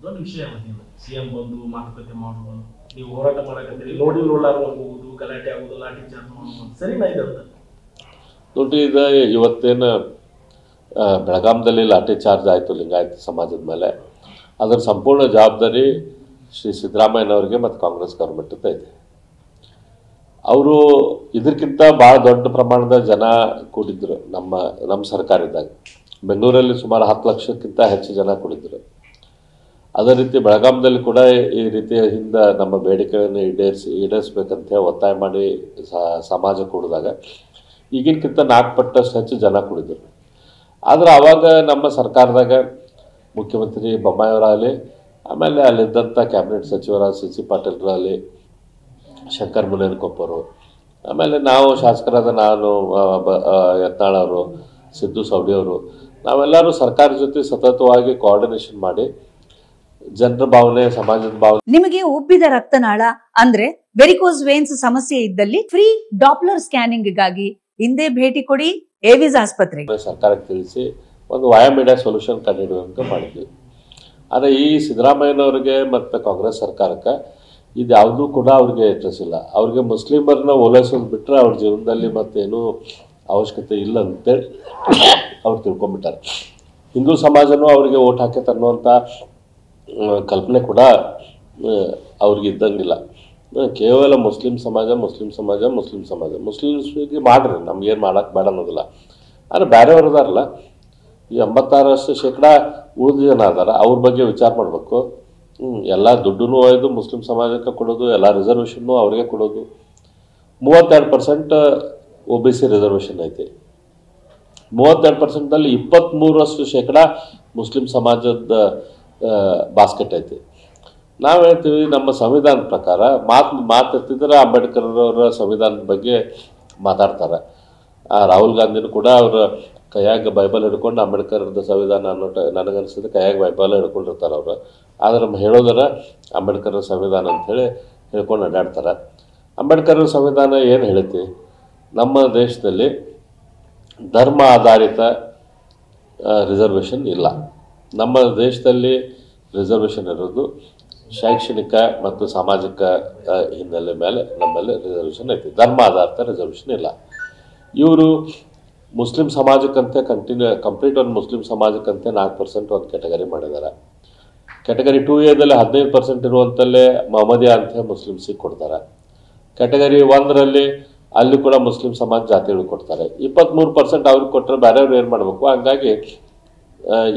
ದೊಡ್ಡ ವಿಷಯ ಸಿಎಂ ಬಂದು ಮಾತುಕತೆ ಮಾಡೋದು, ನೀವು ಹೋರಾಟ ಮಾಡಕತ್ತೀರಿ, ನೋಡಲಾರ ಹೋಗುದು, ಗಲಾಟೆ ಆಗುದು, ಲಾಠಿ ಚಾರ್ಜ್ ಮಾಡೋದು, ಸರಿನಾ ಇದೆ ಅಂತ ನೋಡಿ. ಇವತ್ತೇನು ಬೆಳಗಾಂದಲ್ಲಿ ಲಾಠಿ ಚಾರ್ಜ್ ಆಯಿತು ಲಿಂಗಾಯತ ಸಮಾಜದ ಮೇಲೆ, ಅದರ ಸಂಪೂರ್ಣ ಜವಾಬ್ದಾರಿ ಶ್ರೀ ಸಿದ್ದರಾಮಯ್ಯನವ್ರಿಗೆ ಮತ್ತು ಕಾಂಗ್ರೆಸ್ ಗೌರ್ಮೆಂಟ್ ಇದೆ. ಅವರು ಇದಕ್ಕಿಂತ ಭಾಳ ದೊಡ್ಡ ಪ್ರಮಾಣದ ಜನ ಕೂಡಿದ್ರು ನಮ್ಮ ಸರ್ಕಾರ ಇದ್ದಾಗ. ಬೆಂಗಳೂರಲ್ಲಿ ಸುಮಾರು 10 ಲಕ್ಷಕ್ಕಿಂತ ಹೆಚ್ಚು ಜನ ಕೂಡಿದ್ರು. ಅದೇ ರೀತಿ ಬೆಳಗಾಂದಲ್ಲಿ ಕೂಡ ಈ ರೀತಿಯ ಹಿಂದೆ ನಮ್ಮ ಬೇಡಿಕೆಯನ್ನು ಈಡೇರಿಸಬೇಕಂತ ಒತ್ತಾಯ ಮಾಡಿ ಸಮಾಜ ಕೂಡಿದಾಗ ಈಗಿನಕ್ಕಿಂತ 4 ಪಟ್ಟಷ್ಟು ಹೆಚ್ಚು ಜನ ಕೂಡಿದ್ರು. ಆದರೆ ಆವಾಗ ನಮ್ಮ ಸರ್ಕಾರದಾಗ ಮುಖ್ಯಮಂತ್ರಿ ಬೊಮ್ಮಾಯಿಯವರಾಗಲಿ, ಆಮೇಲೆ ಅಲ್ಲಿದ್ದಂಥ ಕ್ಯಾಬಿನೆಟ್ ಸಚಿವರ ಸಿ ಪಾಟೀಲ್ರಾಗಲಿ, ಶಂಕರ್ ಮುನೇನಕೊಪ್ಪರು, ಆಮೇಲೆ ನಾವು ಶಾಸಕರಾದ ನಾನು, ಯತ್ನಾಳ್ ಅವರು, ಸಿದ್ದು ಸವಡಿಯವರು, ನಾವೆಲ್ಲರೂ ಸರ್ಕಾರದ ಜೊತೆ ಸತತವಾಗಿ ಕೋಆರ್ಡಿನೇಷನ್ ಮಾಡಿ ಜನರ ಭಾವನೆ, ಸಮಾಜದ ಭಾವನೆ. ನಿಮಗೆ ಉಬ್ಬಿದ ರಕ್ತನಾಳ ಅಂದ್ರೆ ವೆರಿಕೋಸ್ ವೇನ್ಸ್ ಸಮಸ್ಯೆ ಇದ್ದಲ್ಲಿ ಫ್ರೀ ಡಾಪ್ಲರ್ ಸ್ಕ್ಯಾನಿಂಗ್ ಗಾಗಿ ಹಿಂದೆ ಭೇಟಿ ಕೊಡಿ ಏವಿಸ್ ಆಸ್ಪತ್ರೆಗೆ. ಸರ್ಕಾರಕ್ಕೆ ತಿಳಿಸಿ ಒಂದು ವಯಾಮೀಡಿಯಾ ಸೊಲ್ಯೂಷನ್ ಕಂಡುಹಿಡಿಯುವಂತ ಮಾಡಿದ್ವಿ. ಆದರೆ ಈ ಸಿದ್ದರಾಮಯ್ಯನವ್ರಿಗೆ ಮತ್ತು ಕಾಂಗ್ರೆಸ್ ಸರ್ಕಾರಕ್ಕೆ ಇದು ಯಾವುದೂ ಕೂಡ ಅವ್ರಿಗೆ ಇಂಟ್ರೆಸ್ಟ್ ಇಲ್ಲ. ಅವ್ರಿಗೆ ಮುಸ್ಲಿಮರನ್ನ ಓಲೈಸೋದು ಬಿಟ್ಟರೆ ಅವ್ರ ಜೀವನದಲ್ಲಿ ಮತ್ತೇನೂ ಅವಶ್ಯಕತೆ ಇಲ್ಲ ಅಂತೇಳಿ ಅವ್ರು ತಿಳ್ಕೊಂಬಿಟ್ಟಾರೆ. ಹಿಂದೂ ಸಮಾಜನೂ ಅವರಿಗೆ ಓಟ್ ಹಾಕೈತೆ ಅನ್ನುವಂಥ ಕಲ್ಪನೆ ಕೂಡ ಅವ್ರಿಗೆ ಇದ್ದಂಗಿಲ್ಲ. ಕೇವಲ ಮುಸ್ಲಿಂ ಸಮಾಜ ಮುಸ್ಲಿಮ್ಸ್ಗೆ ಮಾಡ್ರಿ, ನಮ್ಗೇನು ಮಾಡೋಕ್ಕೆ ಬೇಡ ಅನ್ನೋದಿಲ್ಲ. ಆದರೆ ಬೇರೆಯವ್ರು ಅದಾರಲ್ಲ, ಈ 86% ಉಳಿದ ಜನ ಅದಾರ, ಅವ್ರ ಬಗ್ಗೆ ವಿಚಾರ ಮಾಡಬೇಕು. ಎಲ್ಲ ದುಡ್ಡೂ ಒಯ್ದು ಮುಸ್ಲಿಂ ಸಮಾಜಕ್ಕೆ ಕೊಡೋದು, ಎಲ್ಲ ರಿಸರ್ವೇಷನ್ನು ಅವ್ರಿಗೆ ಕೊಡೋದು. 32% OBC ರಿಸರ್ವೇಷನ್ ಐತಿ. 32%ದಲ್ಲಿ 23% ಮುಸ್ಲಿಂ ಸಮಾಜದ ಬಾಸ್ಕೆಟ್ ಐತಿ. ನಾವು ಹೇಳ್ತೀವಿ ನಮ್ಮ ಸಂವಿಧಾನದ ಪ್ರಕಾರ ಮಾತೆತ್ತಿದ್ರೆ ಅಂಬೇಡ್ಕರ್ ಅವರ ಸಂವಿಧಾನದ ಬಗ್ಗೆ ಮಾತಾಡ್ತಾರೆ. ರಾಹುಲ್ ಗಾಂಧಿನೂ ಕೂಡ ಅವರ ಕೈಯಾಗ ಬೈಬಲ್ ಹಿಡ್ಕೊಂಡು ಅಂಬೇಡ್ಕರ್ದ ಸಂವಿಧಾನ ಅನ್ನೋ ನನಗನ್ಸಿದ್ರೆ ಕೈಯಾಗ ಬೈಬಲ್ ಹಿಡ್ಕೊಂಡಿರ್ತಾರೆ ಅವರು. ಆದರೆ ಹೇಳೋದರ ಅಂಬೇಡ್ಕರ್ ಸಂವಿಧಾನ ಅಂಥೇಳಿ ಹೇಳ್ಕೊಂಡು ಅಡ್ಡಾಡ್ತಾರೆ. ಅಂಬೇಡ್ಕರ್ ಸಂವಿಧಾನ ಏನು ಹೇಳುತ್ತೆ? ನಮ್ಮ ದೇಶದಲ್ಲಿ ಧರ್ಮ ಆಧಾರಿತ ರಿಸರ್ವೇಷನ್ ಇಲ್ಲ. ನಮ್ಮ ದೇಶದಲ್ಲಿ ರಿಸರ್ವೇಷನ್ ಇರೋದು ಶೈಕ್ಷಣಿಕ ಮತ್ತು ಸಾಮಾಜಿಕ ಹಿನ್ನೆಲೆ ಮೇಲೆ ನಮ್ಮಲ್ಲಿ ರಿಸರ್ವೇಷನ್ ಐತಿ. ಧರ್ಮ ಆಧಾರಿತ ರಿಸರ್ವೇಷನ್ ಇಲ್ಲ. ಇವರು ಮುಸ್ಲಿಂ ಸಮಾಜಕ್ಕಂತೆ ಕಂಪ್ಲೀಟ್ ಒಂದು ಮುಸ್ಲಿಂ ಸಮಾಜಕ್ಕಂತೆ 4% ಒಂದು ಕ್ಯಾಟಗರಿ ಮಾಡಿದ್ದಾರೆ. ಕ್ಯಾಟಗರಿ 2A 15% ಇರುವಂತಲ್ಲೇ ಮಹಮ್ಮದಿಯಾ ಅಂತ ಮುಸ್ಲಿಮ್ಸಿಗೆ ಕೊಡ್ತಾರೆ. ಕ್ಯಾಟಗರಿ 1ರಲ್ಲಿ ಅಲ್ಲಿ ಕೂಡ ಮುಸ್ಲಿಂ ಸಮಾಜ ಜಾತಿಗಳು ಕೊಡ್ತಾರೆ. 23% ಅವ್ರಿಗೆ ಕೊಟ್ಟರೆ ಬೇರೆಯವ್ರು ಏನು ಮಾಡಬೇಕು? ಹಂಗಾಗಿ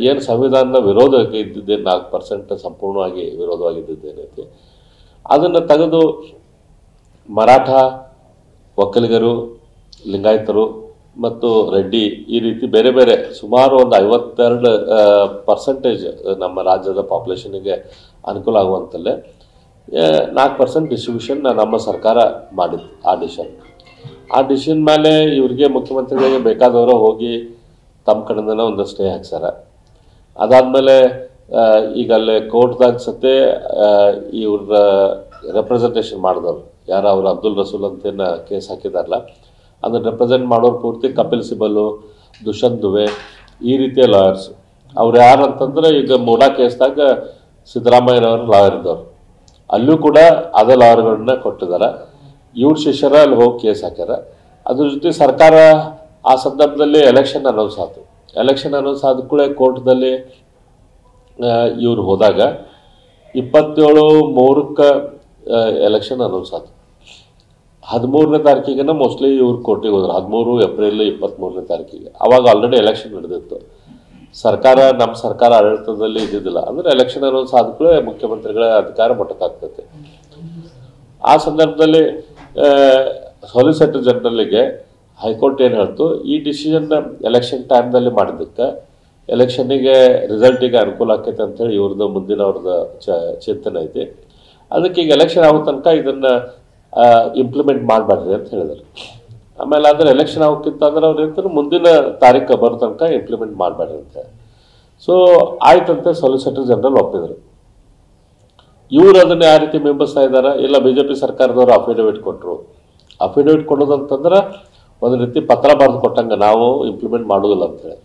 ಏನು ಸಂವಿಧಾನದ ವಿರೋಧ ಇದ್ದಿದ್ದೇನು 4% ಸಂಪೂರ್ಣವಾಗಿ ವಿರೋಧವಾಗಿದ್ದೇನೈತಿ, ಅದನ್ನು ತೆಗೆದು ಮರಾಠ, ಒಕ್ಕಲಿಗರು, ಲಿಂಗಾಯತರು ಮತ್ತು ರೆಡ್ಡಿ ಈ ರೀತಿ ಬೇರೆ ಬೇರೆ ಸುಮಾರು ಒಂದು 52% ನಮ್ಮ ರಾಜ್ಯದ ಪಾಪ್ಯುಲೇಷನ್ಗೆ ಅನುಕೂಲ ಆಗುವಂತಲ್ಲೇ 4% ಡಿಸ್ಟ್ರಿಬ್ಯೂಷನ್ ನಮ್ಮ ಸರ್ಕಾರ ಮಾಡಿದ್ದು. ಆ ಡಿಸಿಷನ್ ಮೇಲೆ ಇವ್ರಿಗೆ ಮುಖ್ಯಮಂತ್ರಿಗಳಿಗೆ ಬೇಕಾದವರು ಹೋಗಿ ತಮ್ಮ ಕಡೆಯಿಂದನೇ ಒಂದು ಸ್ಟೇ ಹಾಕ್ಸಾರ. ಅದಾದಮೇಲೆ ಈಗ ಅಲ್ಲೇ ಕೋರ್ಟ್ದಾಗ ಸತೆ ಇವ್ರ ರೆಪ್ರೆಸೆಂಟೇಷನ್ ಮಾಡಿದವರು ಯಾರು ಅವರು ಅಬ್ದುಲ್ ರಸೂಲ್ ಅಂತೇನು ಕೇಸ್ ಹಾಕಿದಾರಲ್ಲ, ಅದನ್ನು ರೆಪ್ರೆಸೆಂಟ್ ಮಾಡೋರು ಪೂರ್ತಿ ಕಪಿಲ್ ಸಿಬಲು, ದುಷ್ಯಂತ್ ದುಬೆ ಈ ರೀತಿಯ ಲಾಯರ್ಸು. ಅವ್ರು ಯಾರು ಅಂತಂದ್ರೆ ಈಗ ಮೂಡಾ ಕೇಸ್ದಾಗ ಸಿದ್ದರಾಮಯ್ಯನವರು ಲಾಯರ್ ಇದ್ದವ್ರು, ಅಲ್ಲೂ ಕೂಡ ಅದೇ ಲಾಯರ್ಗಳನ್ನ ಕೊಟ್ಟಿದ್ದಾರೆ. ಇವ್ರ ಶಿಷ್ಯರ ಅಲ್ಲಿ ಹೋಗಿ ಕೇಸ್ ಹಾಕ್ಯಾರ. ಅದ್ರ ಜೊತೆ ಸರ್ಕಾರ ಆ ಸಂದರ್ಭದಲ್ಲಿ ಎಲೆಕ್ಷನ್ ಅನೌನ್ಸ್ ಆಯಿತು. ಎಲೆಕ್ಷನ್ ಅನೌನ್ಸ್ ಆದ ಕೂಡ ಕೋರ್ಟ್ದಲ್ಲಿ ಇವ್ರು ಹೋದಾಗ 27/3 ಎಲೆಕ್ಷನ್ ಅನೌನ್ಸ್ ಆಯಿತು. 13ನೇ ತಾರೀಕಿಗೆ ಮೋಸ್ಟ್ಲಿ ಇವ್ರು ಕೋರ್ಟಿಗೆ ಹೋದ್ರು. 13 ಏಪ್ರಿಲ್ 23ನೇ ತಾರೀಕಿಗೆ. ಅವಾಗ ಆಲ್ರೆಡಿ ಎಲೆಕ್ಷನ್ ನಡೆದಿತ್ತು. ನಮ್ಮ ಸರ್ಕಾರ ಆಡಳಿತದಲ್ಲಿ ಇದ್ದಿದ್ದಿಲ್ಲ. ಅಂದರೆ ಎಲೆಕ್ಷನ್ ಅನೌನ್ಸ್ ಆದ ಕೂಡ ಮುಖ್ಯಮಂತ್ರಿಗಳ ಅಧಿಕಾರ ಮೊಟಕಾಗ್ತೈತೆ. ಆ ಸಂದರ್ಭದಲ್ಲಿ ಸಾಲಿಸಿಟರ್ ಜನರಲ್ಗೆ ಹೈಕೋರ್ಟ್ ಏನು ಹೇಳ್ತು, ಈ ಡಿಸಿಷನ್ ಎಲೆಕ್ಷನ್ ಟೈಮ್ದಲ್ಲಿ ಮಾಡಿದ್ದಕ್ಕೆ ಎಲೆಕ್ಷನ್ನಿಗೆ ರಿಸಲ್ಟಿಗೆ ಅನುಕೂಲ ಆಕೈತೆ ಅಂಥೇಳಿ ಇವ್ರದ್ದು ಮುಂದಿನ ಅವ್ರದ್ದು ಚಿಂತನೆ ಐತಿ. ಅದಕ್ಕೆ ಈಗ ಎಲೆಕ್ಷನ್ ಆಗೋ ತನಕ ಇದನ್ನು ಇಂಪ್ಲಿಮೆಂಟ್ ಮಾಡಬೇಡ್ರಿ ಅಂತ ಹೇಳಿದ್ರು. ಆಮೇಲೆ ಆದರೆ ಎಲೆಕ್ಷನ್ ಆಗೋಕ್ಕಿಂತ ಅಂದ್ರೆ ಅವ್ರು ಹೇಳ್ತಾರೆ ಮುಂದಿನ ತಾರೀಕು ಬರೋ ತನಕ ಇಂಪ್ಲಿಮೆಂಟ್ ಮಾಡಬೇಡ್ರಿ ಅಂತ. ಸೊ ಆಯ್ತಂತೆ ಸಾಲಿಸಿಟರ್ ಜನರಲ್ ಒಪ್ಪಿದ್ರು. ಇವರು ಅದನ್ನು ಯಾವ ರೀತಿ ಬಿಂಬಿಸ್ತಾ ಇದ್ದಾರೆ? ಇಲ್ಲ BJP ಸರ್ಕಾರದವರು ಅಫಿಡವಿಟ್ ಕೊಟ್ಟರು. ಅಫಿಡವಿಟ್ ಕೊಡೋದಂತಂದ್ರೆ ಒಂದು ರೀತಿ ಪತ್ರ ಬರೆದು ಕೊಟ್ಟಂಗೆ ನಾವು ಇಂಪ್ಲಿಮೆಂಟ್ ಮಾಡೋದಿಲ್ಲ ಅಂತೇಳಿ.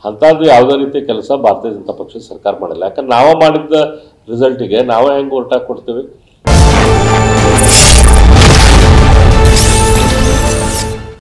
ಅಂಥದ್ದು ಯಾವುದೇ ರೀತಿ ಕೆಲಸ ಭಾರತೀಯ ಜನತಾ ಪಕ್ಷದ ಸರ್ಕಾರ ಮಾಡಿಲ್ಲ. ಯಾಕಂದ್ರೆ ನಾವು ಮಾಡಿದ್ದ ರಿಸಲ್ಟಿಗೆ ನಾವೇ ಹೆಂಗೆ ಹೊರಟಾಗಿ ಕೊಡ್ತೀವಿ?